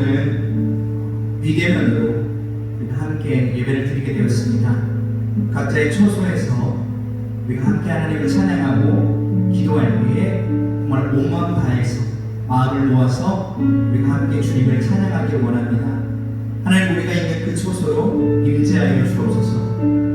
오늘은 비대면으로 우리가 함께 예배를 드리게 되었습니다. 각자의 처소에서 우리가 함께 하나님을 찬양하고 기도할 때에 정말 온 마음 다해서 마음을 모아서 우리가 함께 주님을 찬양하길 원합니다. 하나님, 우리가 있는 그 처소로 임재하여 주옵소서.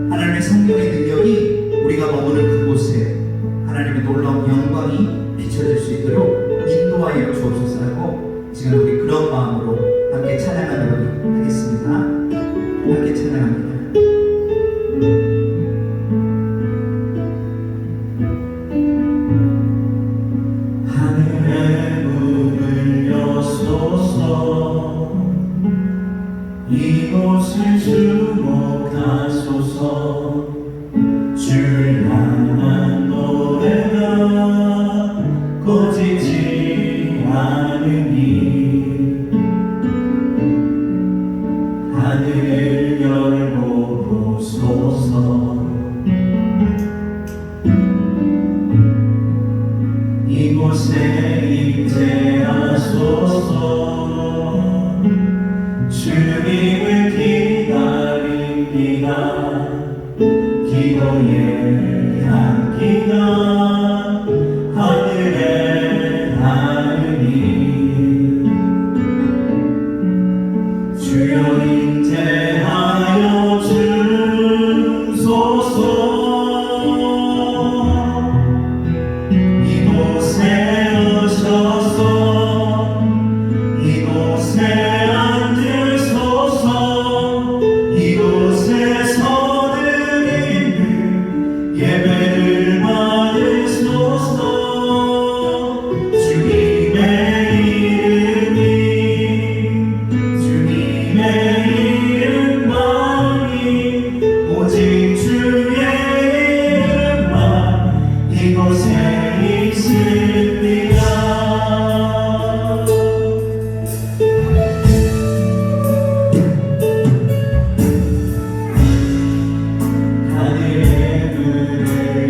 하나님의 성령의 능력이 우리가 머무는 그곳에 하나님의 놀라운 영광이 비춰질 수 있도록 인도하여 주옵소서라고 지금 우리 그런 마음으로 함께 찬양하도록 하겠습니다. 함께 찬양합니다. 하늘의 문을 여소서, 이곳을 주목하소서. 주를 향한 노래가 꺼지지 않으니 하늘을 열고 보소서. 이곳에 임재하소서. 주님을 기다립니다. 기도의 향기가 하늘에 닿으니 주여 임재하여 주소서. 이곳에 오셔서 이곳에 앉으소서. 이곳에서 드리는 예배를 받으소서. 주님의 이름만이 오직 주의 이름만 이곳에 있습니다. 하늘의 문을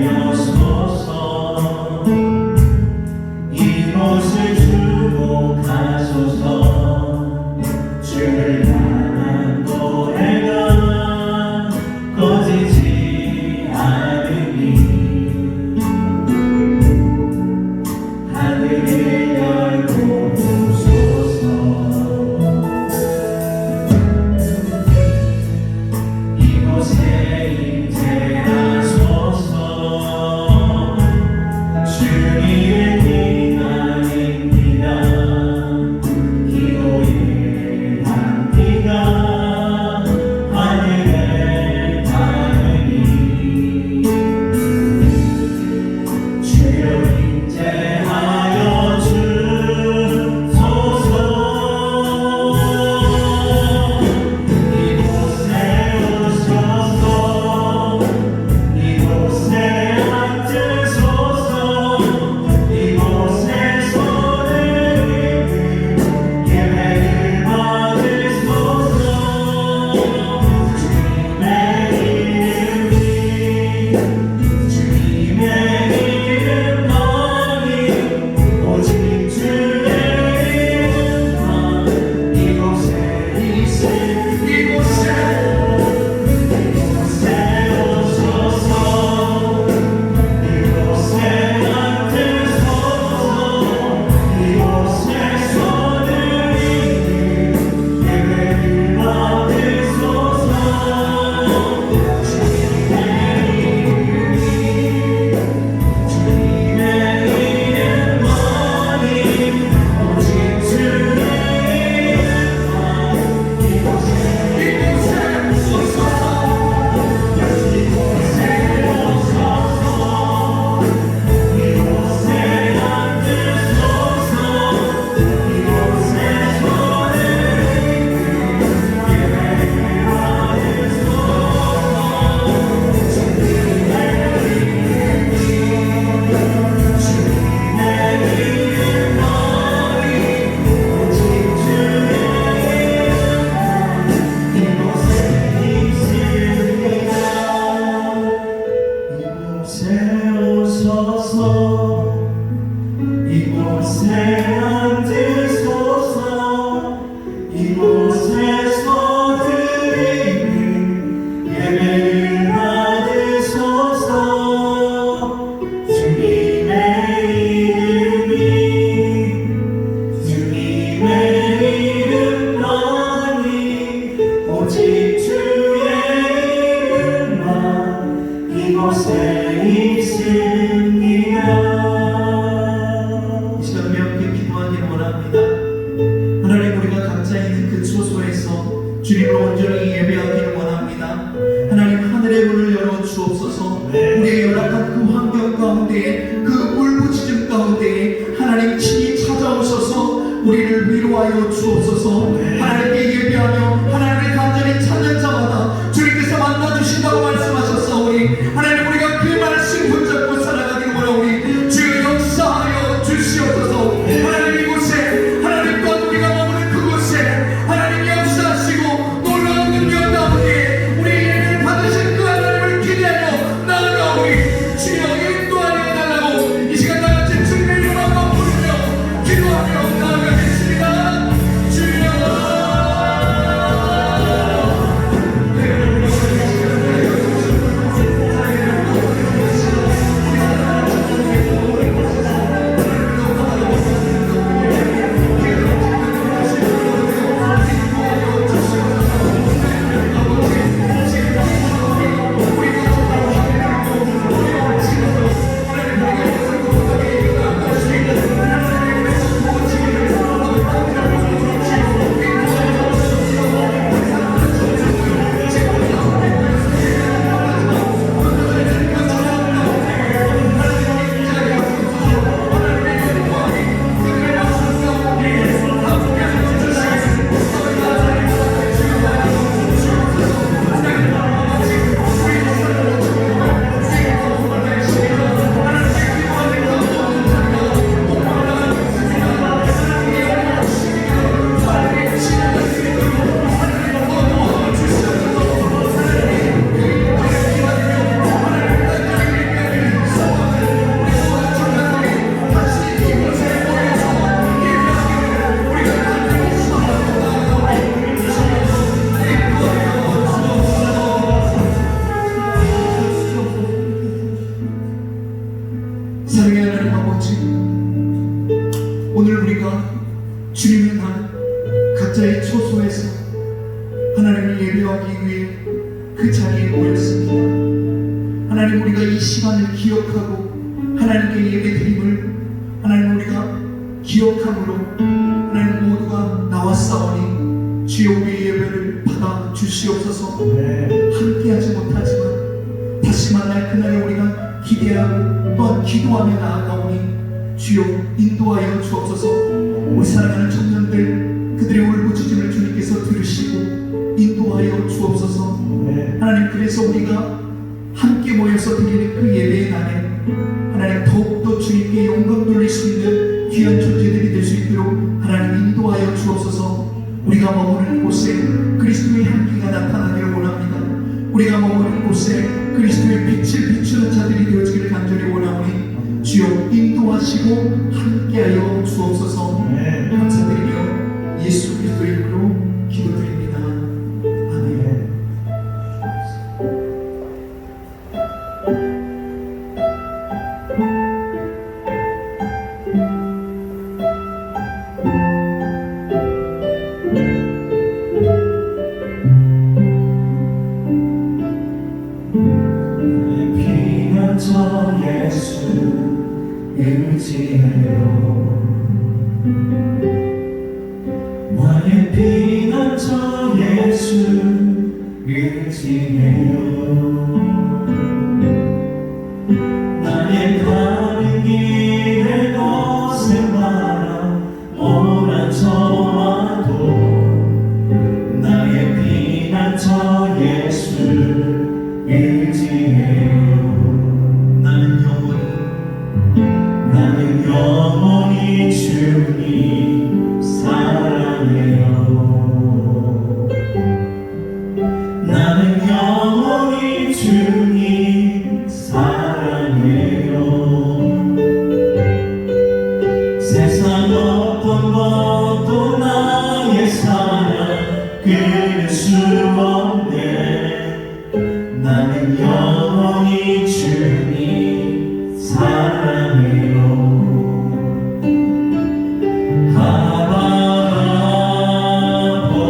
이곳에 있습니다. 이 시간 우리 함께 기도하기를 원합니다. 하나님, 우리가 각자 있는 그 처소에서 주님을 온전히 예배하기를 원합니다. 하나님, 하늘의 문을 열어 주옵소서. 우리의 열악한 그 환경 가운데, 그 울부짖음 가운데 하나님 친히 찾아오셔서 우리를 위로하여 주옵소서. 하나님께 예배하며 하나님을 간절히 찾는 자마다 주님께서 만나주신다고 말씀하셨사오니 하나님, 우리가 그 말씀 붙잡고 살아가기를 원하오니 주여 역사하여 주시옵소서. 하나님, 이곳에 하나님 또 우리가 머무는 그곳에 하나님 역사하시고 놀라운 능력 가운데 우리 예배를 받으신 그 하나님을 기대하며 나아가오니 주여 인도하여 달라고 이 시간 다같이 주님의 이름으로 부르며 기도하며 나아가겠습니다. 주여. 사랑의 하나님 아버지, 오늘 우리가 주님을 향한 각자의 처소에서 하나님을 예배하기 위해 그 자리에 모였습니다. 하나님, 우리가 이 시간을 기억하고 하나님께 예배드림을 하나님 우리가 기억함으로 하나님 모두가 나왔사오니 주여 우리의 예배를 받아 주시옵소서. 함께하지 못하지만 다시 만날 그날에 우리가 기대하고 또한 기도하며 나아가오니 주여 인도하여 주옵소서. 우리 사랑하는 청년들 그들의 울부짖음을 주님께서 들으시고 인도하여 주옵소서. 하나님, 그래서 우리가 함께 모여서 드리는 그 예배의 날에 하나님 더욱더 주님께 영광 돌릴 수 있는 귀한 존재들이 될 수 있도록 하나님 인도하여 주옵소서. 우리가 머무는 곳에 그리스도의 향기가 나타나기를 원합니다. 우리가 머무는 곳에 그리스도의 빛을 비추는 자들이 되어지기를 간절히 원하오니 주여 인도하시고 함께하여 주옵소서. 감사드리며 예수 그리스도 이름으로 기도드립니다. 아멘. 피난처 예수 의지해요. 나의 피난처 예수 의지해요. 나의 가는 길에 거센바람 오란 저와도 나의 피난처 예수 의지해요. 나는 영원히 주님 사랑해요. 나는 영원히 주님 사랑해요. 세상 어떤 것도 나의 사랑 끊을 수 없네. 나는 영원히 주님 사랑해요.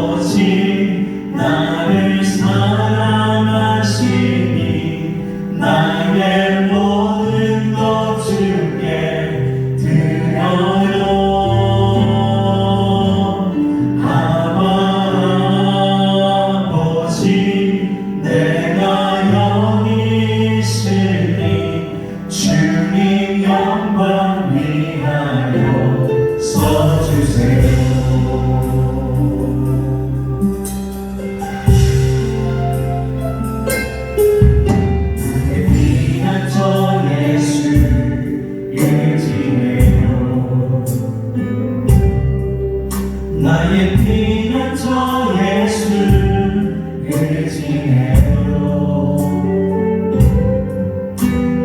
아버지 나를 사랑하시니 나의 모든 것 주께 드려요. 아버지 내가 여기 있으니 주님 영광 위하여 써주세요. 나의 피난처 예수 의지해요.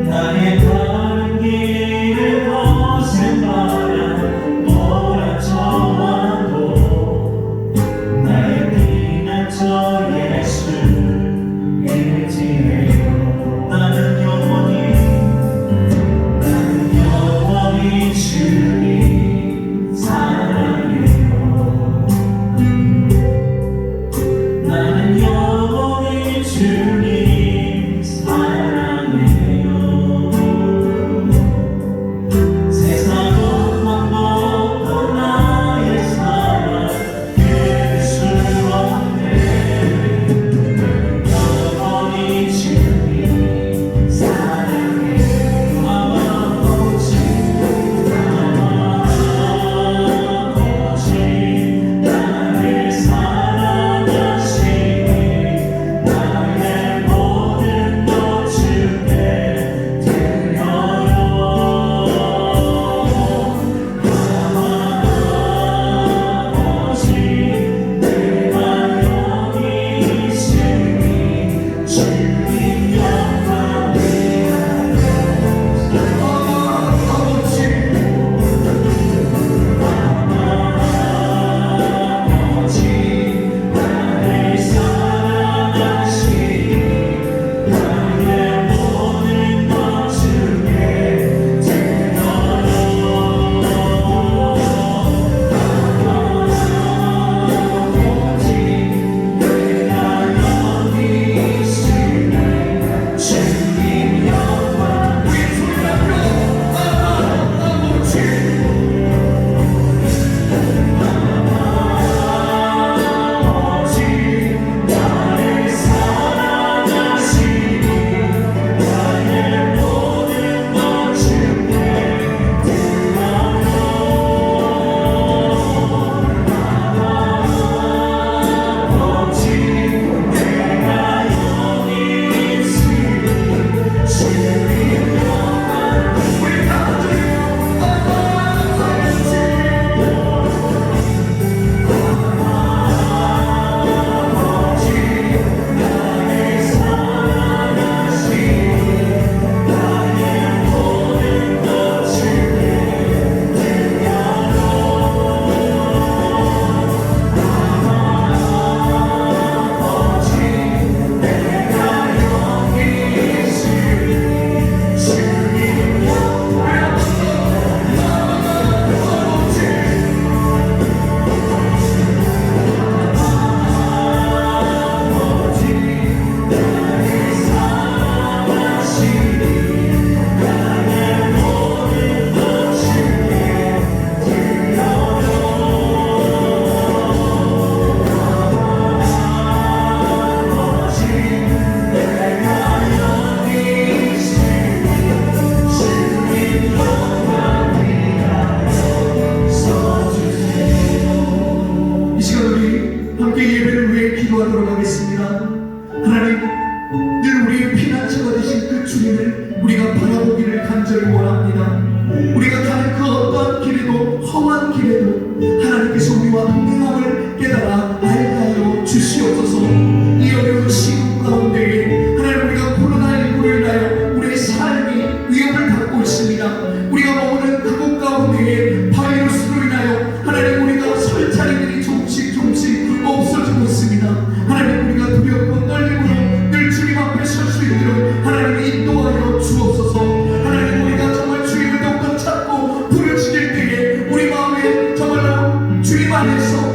나의 가는 길에 거센 바람 몰아쳐와도 나의 피난처 예수 의지해요. 나는 영원히 주님 사랑해요. 나는 영원히 주님 사랑해요. 세상 어떤 것도 나의 사랑 이길 수 없네. 영원히 주님 사랑해요. 아버지 나를 사랑하시니 나의 모든 것 주께 드려요. 아버지 내가 여기 있으니 주님 영광 위하여 나를 사랑하시니 나의 모든 것 주께 드려요. 아버지 내가 여기 있으니 주님 영광 아버지 나를 사랑하시니 나의 모든 것 주께 드려요. 아버지 내가 여기 있으니 주님 영광 우리 다 이 시간 우리 함께 예배를 위해 기도하도록 하겠습니다. 하나님, 늘 우리의 피난처가 되신 그 주님을 우리가 바라보기를 간절히 원합니다. 우리가 가는 그 어떠한 길에도 험한 길에도 하나님께서 우리와 동행함을 깨달아 알게 하여 주시옵소서. 이 어려운 시국 가운데에 하나님 우리가 코로나19로 인하여 우리의 삶이 위협을 받고 있습니다. 우리가 머무는 그곳 가운데에 바이러스로 인하여 하나님 우리가 설 자리들이 조금씩 없어지고 있습니다. 하나님 우리가 두렵고 떨림으로 늘 주님 앞에 설 수 있도록 하나님 인도하여 주옵소서. 하나님 우리가 정말 주님을 더욱더 찾고 부르짖을 때에 우리 마음에 정말로 주님 안에서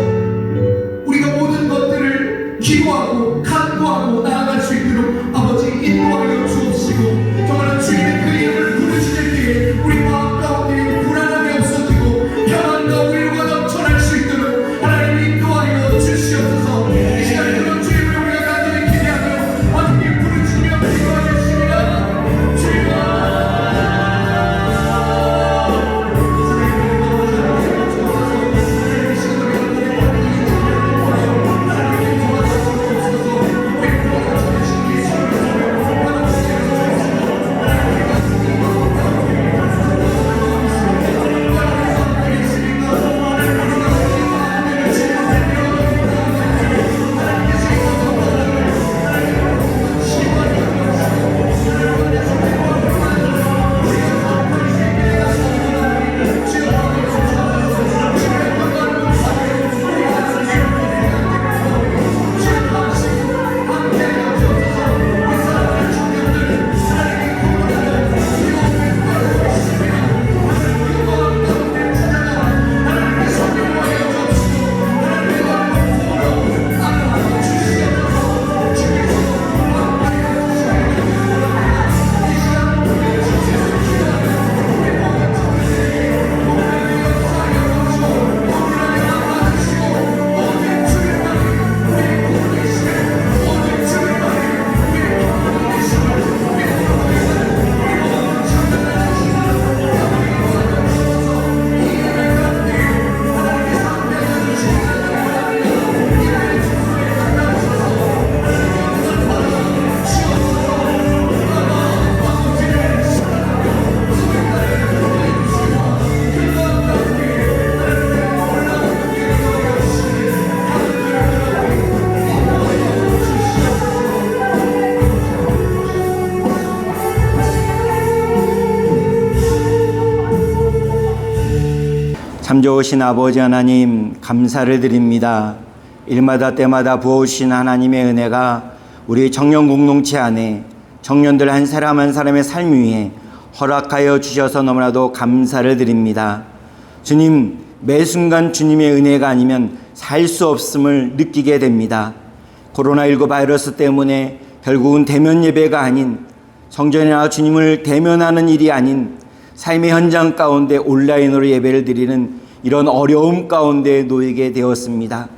참 좋으신 아버지 하나님, 감사를 드립니다. 일마다 때마다 부어오신 하나님의 은혜가 우리 청년 공동체 안에 청년들 한 사람 한 사람의 삶 위에 허락하여 주셔서 너무나도 감사를 드립니다. 주님, 매 순간 주님의 은혜가 아니면 살 수 없음을 느끼게 됩니다. 코로나19 바이러스 때문에 결국은 대면 예배가 아닌, 성전에 나와 주님을 대면하는 일이 아닌 삶의 현장 가운데 온라인으로 예배를 드리는 이런 어려움 가운데 놓이게 되었습니다.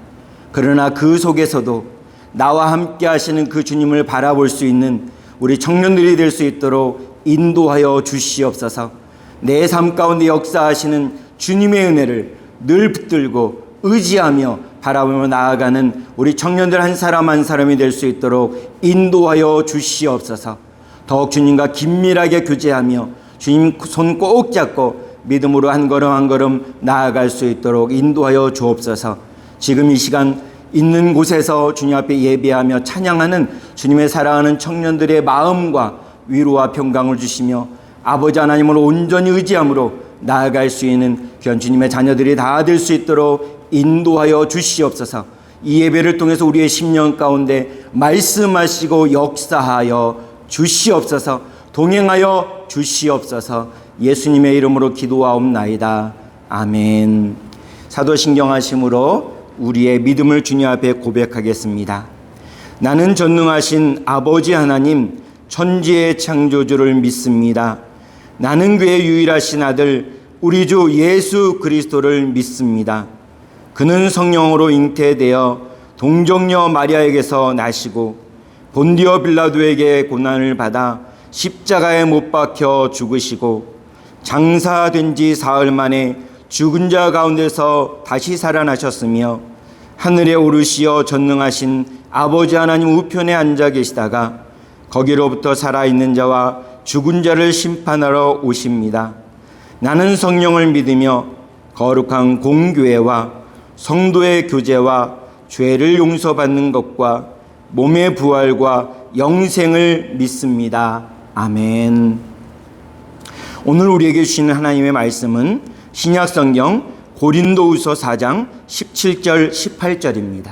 그러나 그 속에서도 나와 함께 하시는 그 주님을 바라볼 수 있는 우리 청년들이 될 수 있도록 인도하여 주시옵소서. 내 삶 가운데 역사하시는 주님의 은혜를 늘 붙들고 의지하며 바라보며 나아가는 우리 청년들 한 사람 한 사람이 될 수 있도록 인도하여 주시옵소서. 더욱 주님과 긴밀하게 교제하며 주님 손 꼭 잡고 믿음으로 한 걸음 한 걸음 나아갈 수 있도록 인도하여 주옵소서. 지금 이 시간 있는 곳에서 주님 앞에 예배하며 찬양하는 주님의 사랑하는 청년들의 마음과 위로와 평강을 주시며 아버지 하나님을 온전히 의지함으로 나아갈 수 있는 귀한 주님의 자녀들이 다 될 수 있도록 인도하여 주시옵소서. 이 예배를 통해서 우리의 심령 가운데 말씀하시고 역사하여 주시옵소서. 동행하여 주시옵소서. 예수님의 이름으로 기도하옵나이다. 아멘. 사도신경하심으로 우리의 믿음을 주님 앞에 고백하겠습니다. 나는 전능하신 아버지 하나님 천지의 창조주를 믿습니다. 나는 그의 유일하신 아들 우리 주 예수 그리스도를 믿습니다. 그는 성령으로 잉태되어 동정녀 마리아에게서 나시고 본디오 빌라도에게 고난을 받아 십자가에 못 박혀 죽으시고 장사된 지 사흘 만에 죽은 자 가운데서 다시 살아나셨으며 하늘에 오르시어 전능하신 아버지 하나님 우편에 앉아 계시다가 거기로부터 살아있는 자와 죽은 자를 심판하러 오십니다. 나는 성령을 믿으며 거룩한 공교회와 성도의 교제와 죄를 용서받는 것과 몸의 부활과 영생을 믿습니다. 아멘. 오늘 우리에게 주시는 하나님의 말씀은 신약성경 고린도후서 4장 17절 18절입니다.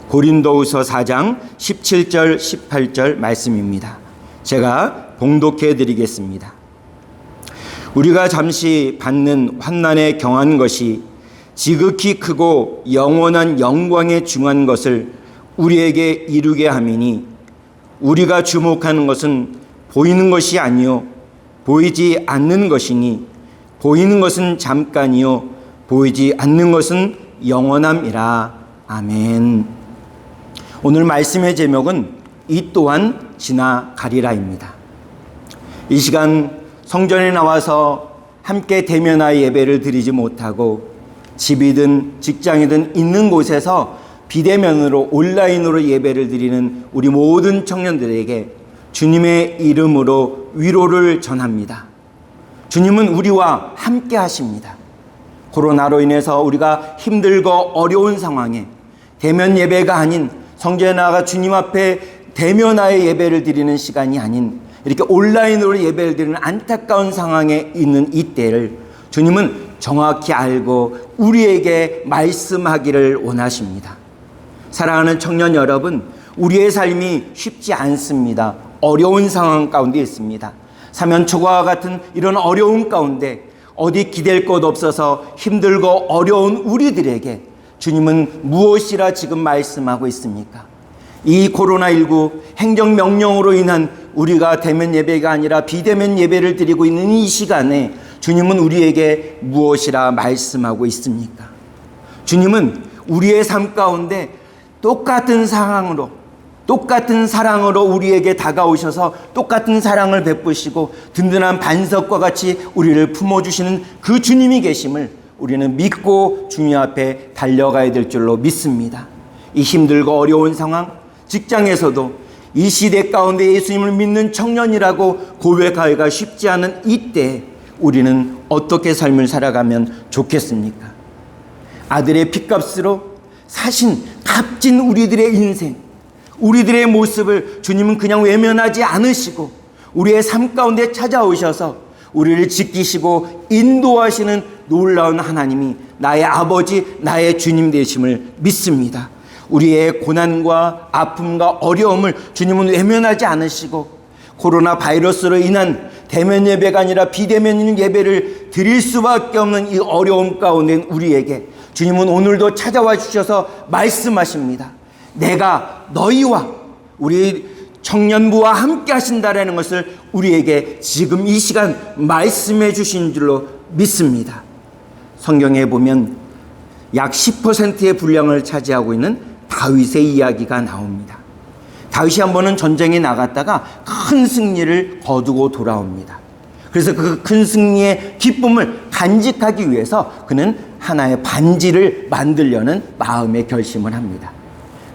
고린도후서 4장 17절 18절 말씀입니다. 제가 봉독해 드리겠습니다. 우리가 잠시 받는 환난에 경한 것이 지극히 크고 영원한 영광에 중한 것을 우리에게 이루게 함이니 우리가 주목하는 것은 보이는 것이 아니요 보이지 않는 것이니 보이는 것은 잠깐이요 보이지 않는 것은 영원함이라. 아멘. 오늘 말씀의 제목은 이 또한 지나가리라입니다. 이 시간 성전에 나와서 함께 대면하여 예배를 드리지 못하고 집이든 직장이든 있는 곳에서 비대면으로 온라인으로 예배를 드리는 우리 모든 청년들에게 주님의 이름으로 위로를 전합니다. 주님은 우리와 함께 하십니다. 코로나로 인해서 우리가 힘들고 어려운 상황에 대면 예배가 아닌 성전에 나가 주님 앞에 대면하여 예배를 드리는 시간이 아닌 이렇게 온라인으로 예배를 드리는 안타까운 상황에 있는 이때를 주님은 정확히 알고 우리에게 말씀하기를 원하십니다. 사랑하는 청년 여러분, 우리의 삶이 쉽지 않습니다. 어려운 상황 가운데 있습니다. 사면초가와 같은 이런 어려움 가운데 어디 기댈 곳 없어서 힘들고 어려운 우리들에게 주님은 무엇이라 지금 말씀하고 있습니까? 이 코로나19 행정명령으로 인한 우리가 대면 예배가 아니라 비대면 예배를 드리고 있는 이 시간에 주님은 우리에게 무엇이라 말씀하고 있습니까? 주님은 우리의 삶 가운데 똑같은 상황으로 똑같은 사랑으로 우리에게 다가오셔서 똑같은 사랑을 베푸시고 든든한 반석과 같이 우리를 품어주시는 그 주님이 계심을 우리는 믿고 주님 앞에 달려가야 될 줄로 믿습니다. 이 힘들고 어려운 상황, 직장에서도 이 시대 가운데 예수님을 믿는 청년이라고 고백하기가 쉽지 않은 이때 우리는 어떻게 삶을 살아가면 좋겠습니까? 아들의 핏값으로 사신 값진 우리들의 인생, 우리들의 모습을 주님은 그냥 외면하지 않으시고 우리의 삶 가운데 찾아오셔서 우리를 지키시고 인도하시는 놀라운 하나님이 나의 아버지, 나의 주님 되심을 믿습니다. 우리의 고난과 아픔과 어려움을 주님은 외면하지 않으시고 코로나 바이러스로 인한 대면 예배가 아니라 비대면 예배를 드릴 수밖에 없는 이 어려움 가운데 우리에게 주님은 오늘도 찾아와 주셔서 말씀하십니다. 내가 너희와 우리 청년부와 함께 하신다라는 것을 우리에게 지금 이 시간 말씀해 주신 줄로 믿습니다. 성경에 보면 약 10%의 분량을 차지하고 있는 다윗의 이야기가 나옵니다. 다윗이 한 번은 전쟁에 나갔다가 큰 승리를 거두고 돌아옵니다. 그래서 그 큰 승리의 기쁨을 간직하기 위해서 그는 하나의 반지를 만들려는 마음의 결심을 합니다.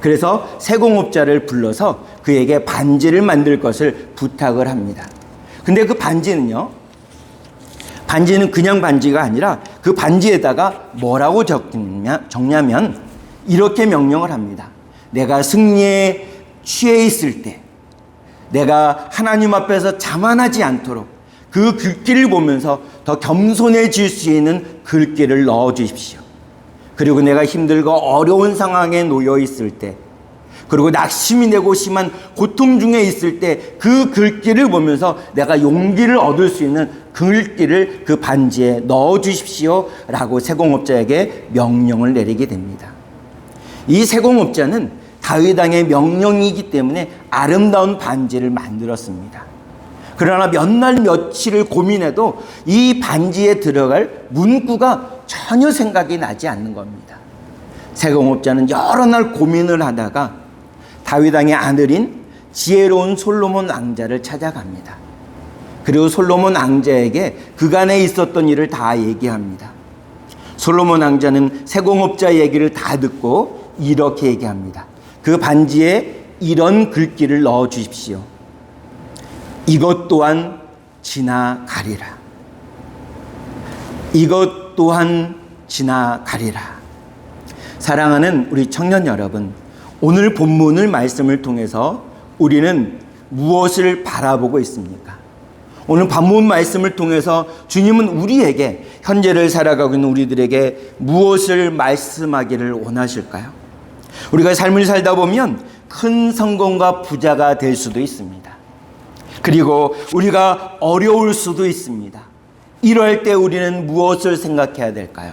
그래서 세공업자를 불러서 그에게 반지를 만들 것을 부탁을 합니다. 근데 그 반지는 그냥 반지가 아니라 그 반지에다가 뭐라고 적냐면 이렇게 명령을 합니다. 내가 승리에 취해 있을 때, 내가 하나님 앞에서 자만하지 않도록 그 글귀를 보면서 더 겸손해질 수 있는 글귀를 넣어 주십시오. 그리고 내가 힘들고 어려운 상황에 놓여 있을 때, 그리고 낙심이 되고 심한 고통 중에 있을 때 그 글귀를 보면서 내가 용기를 얻을 수 있는 글귀를 그 반지에 넣어 주십시오 라고 세공업자에게 명령을 내리게 됩니다. 이 세공업자는 다윗 왕의 명령이기 때문에 아름다운 반지를 만들었습니다. 그러나 몇 날 며칠을 고민해도 이 반지에 들어갈 문구가 전혀 생각이 나지 않는 겁니다. 세공업자는 여러 날 고민을 하다가 다윗 왕의 아들인 지혜로운 솔로몬 왕자를 찾아갑니다. 그리고 솔로몬 왕자에게 그간에 있었던 일을 다 얘기합니다. 솔로몬 왕자는 세공업자 얘기를 다 듣고 이렇게 얘기합니다. 그 반지에 이런 글귀를 넣어 주십시오. 이것 또한 지나가리라. 이것 또한 지나가리라. 사랑하는 우리 청년 여러분, 오늘 본문을 말씀을 통해서 우리는 무엇을 바라보고 있습니까? 오늘 본문 말씀을 통해서 주님은 우리에게, 현재를 살아가고 있는 우리들에게 무엇을 말씀하기를 원하실까요? 우리가 삶을 살다 보면 큰 성공과 부자가 될 수도 있습니다. 그리고 우리가 어려울 수도 있습니다. 이럴 때 우리는 무엇을 생각해야 될까요?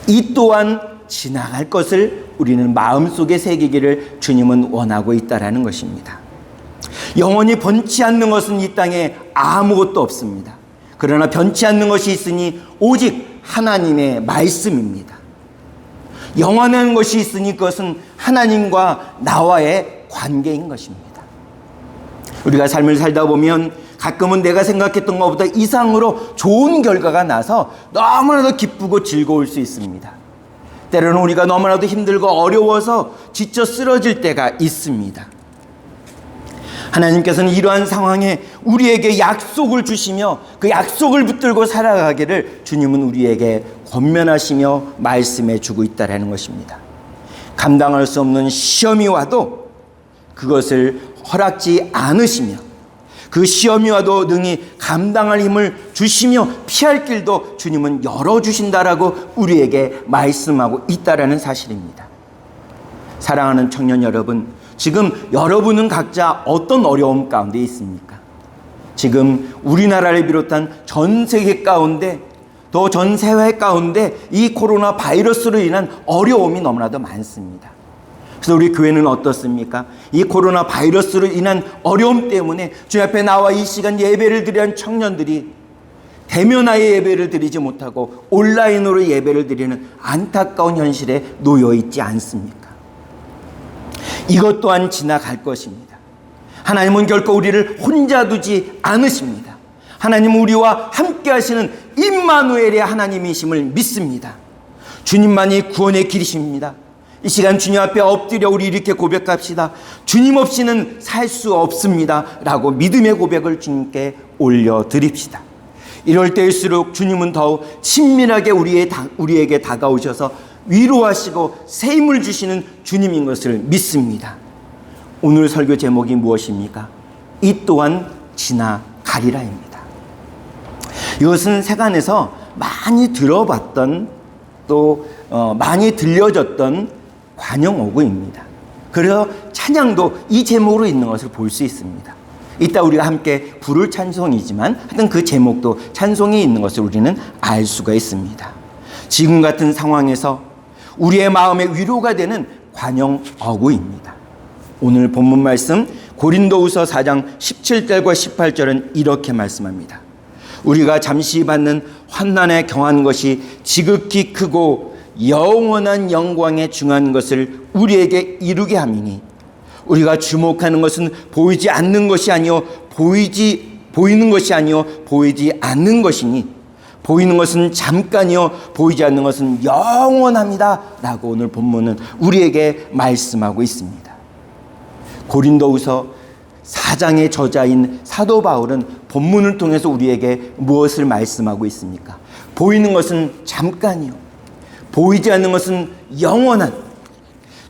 이 또한 지나갈 것을 우리는 마음속에 새기기를 주님은 원하고 있다라는 것입니다. 영원히 변치 않는 것은 이 땅에 아무것도 없습니다. 그러나 변치 않는 것이 있으니 오직 하나님의 말씀입니다. 영원한 것이 있으니 그것은 하나님과 나와의 관계인 것입니다. 우리가 삶을 살다 보면 가끔은 내가 생각했던 것보다 이상으로 좋은 결과가 나서 너무나도 기쁘고 즐거울 수 있습니다. 때로는 우리가 너무나도 힘들고 어려워서 지쳐 쓰러질 때가 있습니다. 하나님께서는 이러한 상황에 우리에게 약속을 주시며 그 약속을 붙들고 살아가기를 주님은 우리에게 권면하시며 말씀해 주고 있다는 것입니다. 감당할 수 없는 시험이 와도 그것을 허락지 않으시며 그 시험이 와도 능히 감당할 힘을 주시며 피할 길도 주님은 열어주신다라고 우리에게 말씀하고 있다라는 사실입니다. 사랑하는 청년 여러분, 지금 여러분은 각자 어떤 어려움 가운데 있습니까? 지금 우리나라를 비롯한 전 세계 가운데 또 전 세계 가운데 이 코로나 바이러스로 인한 어려움이 너무나도 많습니다. 그래서 우리 교회는 어떻습니까? 이 코로나 바이러스로 인한 어려움 때문에 주님 앞에 나와 이 시간 예배를 드리는 청년들이 대면하에 예배를 드리지 못하고 온라인으로 예배를 드리는 안타까운 현실에 놓여 있지 않습니까? 이것 또한 지나갈 것입니다. 하나님은 결코 우리를 혼자 두지 않으십니다. 하나님은 우리와 함께 하시는 임마누엘의 하나님이심을 믿습니다. 주님만이 구원의 길이십니다. 이 시간 주님 앞에 엎드려 우리 이렇게 고백합시다. 주님 없이는 살 수 없습니다 라고 믿음의 고백을 주님께 올려드립시다. 이럴 때일수록 주님은 더욱 친밀하게 우리에게 다가오셔서 위로하시고 새 힘을 주시는 주님인 것을 믿습니다. 오늘 설교 제목이 무엇입니까? 이 또한 지나가리라입니다. 이것은 세간에서 많이 들어봤던 또 많이 들려졌던 관용어구입니다. 그래서 찬양도 이 제목으로 있는 것을 볼 수 있습니다. 이따 우리가 함께 부를 찬송이지만 하여튼 그 제목도 찬송이 있는 것을 우리는 알 수가 있습니다. 지금 같은 상황에서 우리의 마음에 위로가 되는 관용어구입니다. 오늘 본문 말씀 고린도후서 4장 17절과 18절은 이렇게 말씀합니다. 우리가 잠시 받는 환난에 경한 것이 지극히 크고 영원한 영광에 중한 것을 우리에게 이루게 함이니 우리가 주목하는 것은 보이지 않는 것이 아니요 보이는 것이 아니요 보이지 않는 것이니 보이는 것은 잠깐이요 보이지 않는 것은 영원합니다 라고 오늘 본문은 우리에게 말씀하고 있습니다. 고린도후서 4장의 저자인 사도 바울은 본문을 통해서 우리에게 무엇을 말씀하고 있습니까? 보이는 것은 잠깐이요 보이지 않는 것은 영원한,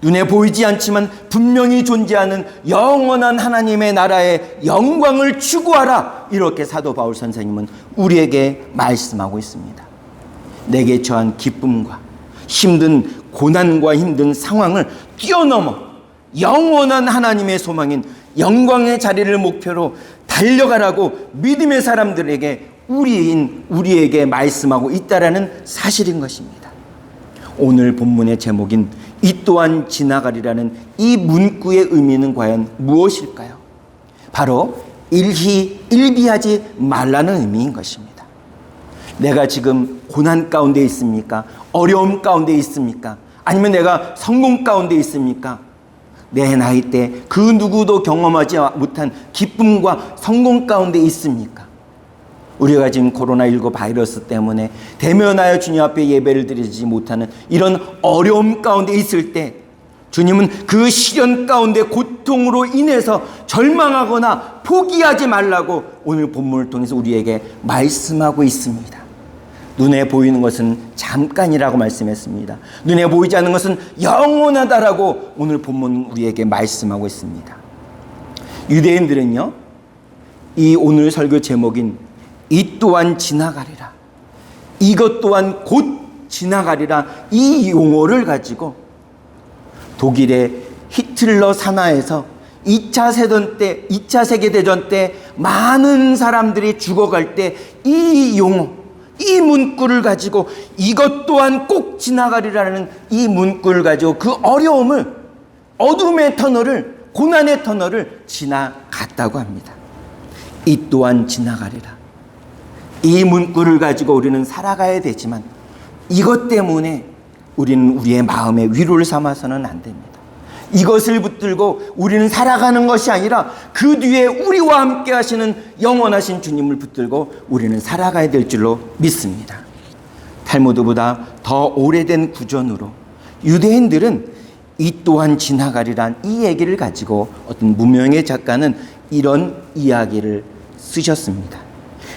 눈에 보이지 않지만 분명히 존재하는 영원한 하나님의 나라의 영광을 추구하라, 이렇게 사도 바울 선생님은 우리에게 말씀하고 있습니다. 내게 처한 기쁨과 힘든 고난과 힘든 상황을 뛰어넘어 영원한 하나님의 소망인 영광의 자리를 목표로 달려가라고 믿음의 사람들에게 우리에게 말씀하고 있다라는 사실인 것입니다. 오늘 본문의 제목인 이 또한 지나가리라는 이 문구의 의미는 과연 무엇일까요? 바로 일비하지 말라는 의미인 것입니다. 내가 지금 고난 가운데 있습니까? 어려움 가운데 있습니까? 아니면 내가 성공 가운데 있습니까? 내 나이 때 그 누구도 경험하지 못한 기쁨과 성공 가운데 있습니까? 우리가 지금 코로나19 바이러스 때문에 대면하여 주님 앞에 예배를 드리지 못하는 이런 어려움 가운데 있을 때 주님은 그 시련 가운데 고통으로 인해서 절망하거나 포기하지 말라고 오늘 본문을 통해서 우리에게 말씀하고 있습니다. 눈에 보이는 것은 잠깐이라고 말씀했습니다. 눈에 보이지 않는 것은 영원하다라고 오늘 본문은 우리에게 말씀하고 있습니다. 유대인들은요, 이 오늘 설교 제목인 이 또한 지나가리라, 이것 또한 곧 지나가리라, 이 용어를 가지고 독일의 히틀러 산하에서 2차 세계대전 때 많은 사람들이 죽어갈 때 이 용어, 이 문구를 가지고 이것 또한 꼭 지나가리라는 이 문구를 가지고 그 어려움을, 어둠의 터널을, 고난의 터널을 지나갔다고 합니다. 이 또한 지나가리라. 이 문구를 가지고 우리는 살아가야 되지만 이것 때문에 우리는 우리의 마음에 위로를 삼아서는 안 됩니다. 이것을 붙들고 우리는 살아가는 것이 아니라 그 뒤에 우리와 함께 하시는 영원하신 주님을 붙들고 우리는 살아가야 될 줄로 믿습니다. 탈무드보다 더 오래된 구전으로 유대인들은 이 또한 지나가리란 이 얘기를 가지고 어떤 무명의 작가는 이런 이야기를 쓰셨습니다.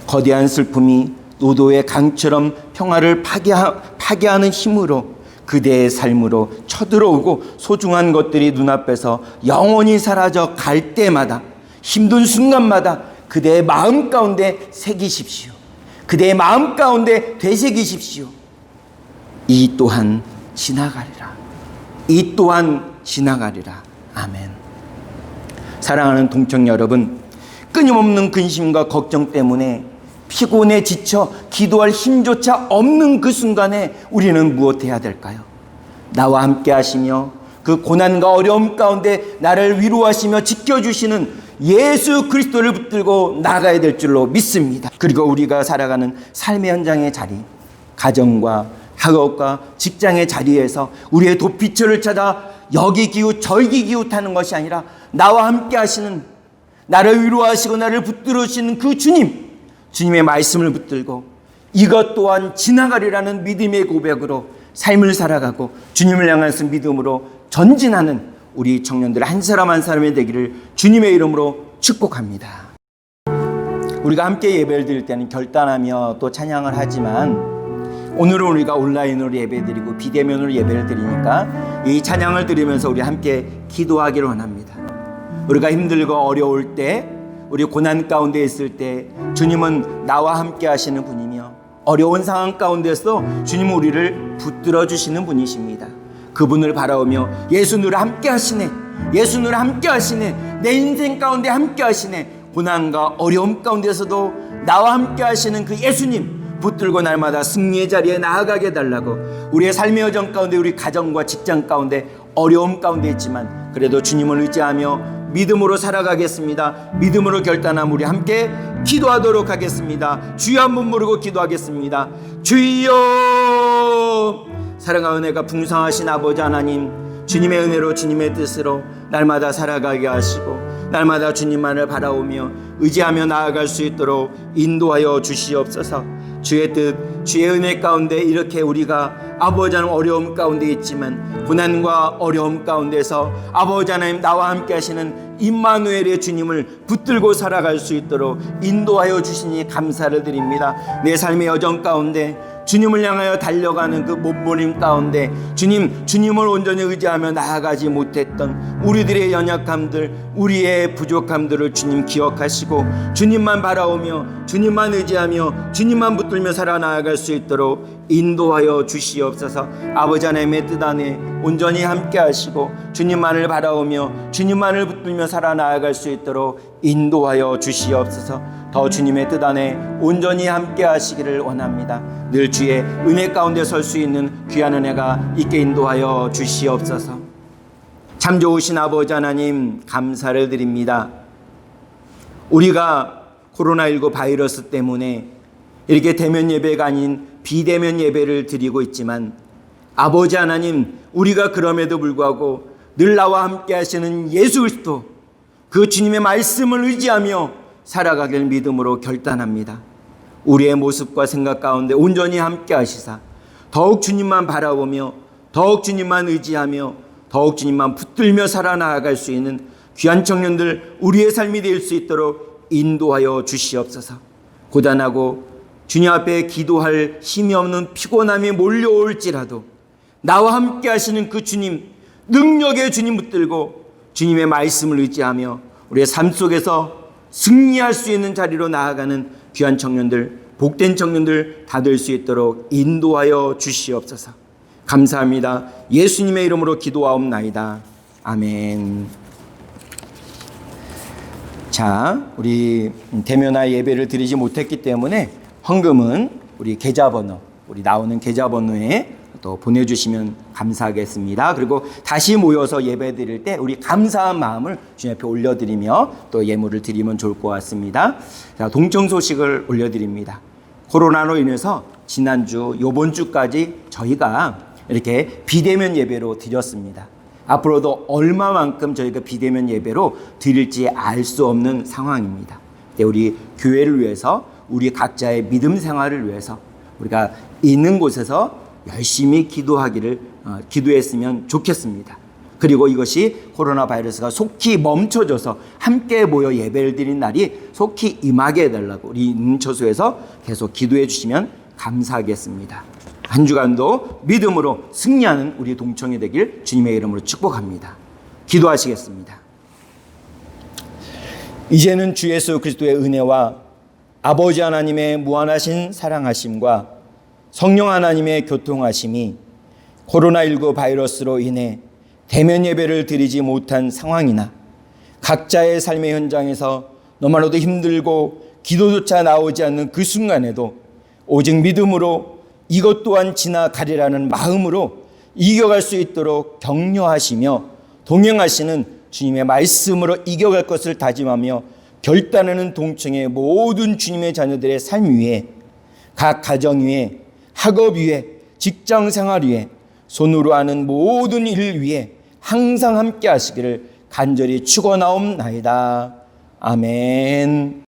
거대한 슬픔이 노도의 강처럼 평화를 파괴하는 힘으로 그대의 삶으로 쳐들어오고 소중한 것들이 눈앞에서 영원히 사라져 갈 때마다, 힘든 순간마다 그대의 마음 가운데 새기십시오. 그대의 마음 가운데 되새기십시오. 이 또한 지나가리라. 이 또한 지나가리라. 아멘. 사랑하는 동청 여러분, 끊임없는 근심과 걱정 때문에 피곤에 지쳐 기도할 힘조차 없는 그 순간에 우리는 무엇해야 될까요? 나와 함께 하시며 그 고난과 어려움 가운데 나를 위로하시며 지켜주시는 예수 그리스도를 붙들고 나가야 될 줄로 믿습니다. 그리고 우리가 살아가는 삶의 현장의 자리, 가정과 학업과 직장의 자리에서 우리의 도피처를 찾아 여기 기웃 저기 기웃하는 것이 아니라 나와 함께 하시는, 나를 위로하시고 나를 붙들으시는 그 주님의 말씀을 붙들고 이것 또한 지나가리라는 믿음의 고백으로 삶을 살아가고 주님을 향해서 믿음으로 전진하는 우리 청년들 한 사람 한 사람이 되기를 주님의 이름으로 축복합니다. 우리가 함께 예배를 드릴 때는 결단하며 또 찬양을 하지만 오늘은 우리가 온라인으로 예배드리고 비대면으로 예배를 드리니까 이 찬양을 드리면서 우리 함께 기도하기를 원합니다. 우리가 힘들고 어려울 때, 우리 고난 가운데 있을 때 주님은 나와 함께 하시는 분이며 어려운 상황 가운데서 주님 우리를 붙들어 주시는 분이십니다. 그분을 바라오며 예수 늘 함께 하시네, 예수 늘 함께 하시네, 내 인생 가운데 함께 하시네, 고난과 어려움 가운데서도 나와 함께 하시는 그 예수님 붙들고 날마다 승리의 자리에 나아가게 해달라고, 우리의 삶의 여정 가운데, 우리 가정과 직장 가운데 어려움 가운데 있지만 그래도 주님을 의지하며 믿음으로 살아가겠습니다. 믿음으로 결단함 우리 함께 기도하도록 하겠습니다. 주여 한번 부르고 기도하겠습니다. 주여, 사랑과 은혜가 풍성하신 아버지 하나님, 주님의 은혜로 주님의 뜻으로 날마다 살아가게 하시고 날마다 주님만을 바라오며 의지하며 나아갈 수 있도록 인도하여 주시옵소서. 주의 뜻, 주의 은혜 가운데 이렇게 우리가 아버지 하나님 어려움 가운데 있지만 고난과 어려움 가운데서 아버지 하나님 나와 함께 하시는 임마누엘의 주님을 붙들고 살아갈 수 있도록 인도하여 주시니 감사를 드립니다. 내 삶의 여정 가운데 주님을 향하여 달려가는 그 몸부림 가운데 주님을 온전히 의지하며 나아가지 못했던 우리들의 연약함들, 우리의 부족함들을 주님 기억하시고 주님만 바라오며 주님만 의지하며 주님만 붙들며 살아나아갈 수 있도록 인도하여 주시옵소서. 아버지 하나님의 뜻 안에 온전히 함께 하시고 주님만을 바라오며 주님만을 붙들며 살아나아갈 수 있도록 인도하여 주시옵소서. 더 주님의 뜻 안에 온전히 함께 하시기를 원합니다. 늘 주의 은혜 가운데 설 수 있는 귀한 은혜가 있게 인도하여 주시옵소서. 참 좋으신 아버지 하나님 감사를 드립니다. 우리가 코로나19 바이러스 때문에 이렇게 대면 예배가 아닌 비대면 예배를 드리고 있지만 아버지 하나님, 우리가 그럼에도 불구하고 늘 나와 함께 하시는 예수 그리스도 그 주님의 말씀을 의지하며 살아가길 믿음으로 결단합니다. 우리의 모습과 생각 가운데 온전히 함께 하시사 더욱 주님만 바라보며 더욱 주님만 의지하며 더욱 주님만 붙들며 살아나갈 수 있는 귀한 청년들 우리의 삶이 될 수 있도록 인도하여 주시옵소서. 고단하고 주님 앞에 기도할 힘이 없는 피곤함이 몰려올지라도 나와 함께 하시는 그 주님, 능력의 주님 붙들고 주님의 말씀을 의지하며 우리의 삶 속에서 승리할 수 있는 자리로 나아가는 귀한 청년들, 복된 청년들 다 될 수 있도록 인도하여 주시옵소서. 감사합니다. 예수님의 이름으로 기도하옵나이다. 아멘. 자, 우리 대면화 예배를 드리지 못했기 때문에 헌금은 우리 계좌번호, 우리 나오는 계좌번호에 또 보내주시면 감사하겠습니다. 그리고 다시 모여서 예배 드릴 때 우리 감사한 마음을 주님 앞에 올려드리며 또 예물을 드리면 좋을 것 같습니다. 자, 동청 소식을 올려드립니다. 코로나로 인해서 지난주, 요번 주까지 저희가 이렇게 비대면 예배로 드렸습니다. 앞으로도 얼마만큼 저희가 비대면 예배로 드릴지 알 수 없는 상황입니다. 우리 교회를 위해서, 우리 각자의 믿음 생활을 위해서 우리가 있는 곳에서 열심히 기도했으면 좋겠습니다. 그리고 이것이 코로나 바이러스가 속히 멈춰져서 함께 모여 예배를 드린 날이 속히 임하게 해달라고 우리 인처소에서 계속 기도해 주시면 감사하겠습니다. 한 주간도 믿음으로 승리하는 우리 동청이 되길 주님의 이름으로 축복합니다. 기도하시겠습니다. 이제는 주 예수 그리스도의 은혜와 아버지 하나님의 무한하신 사랑하심과 성령 하나님의 교통하심이 코로나19 바이러스로 인해 대면 예배를 드리지 못한 상황이나 각자의 삶의 현장에서 너무나도 힘들고 기도조차 나오지 않는 그 순간에도 오직 믿음으로 이것 또한 지나가리라는 마음으로 이겨갈 수 있도록 격려하시며 동행하시는 주님의 말씀으로 이겨갈 것을 다짐하며 결단하는 동청의 모든 주님의 자녀들의 삶 위에, 각 가정 위에, 학업 위에, 직장 생활 위에, 손으로 하는 모든 일 위에 항상 함께 하시기를 간절히 축원하옵나이다. 아멘.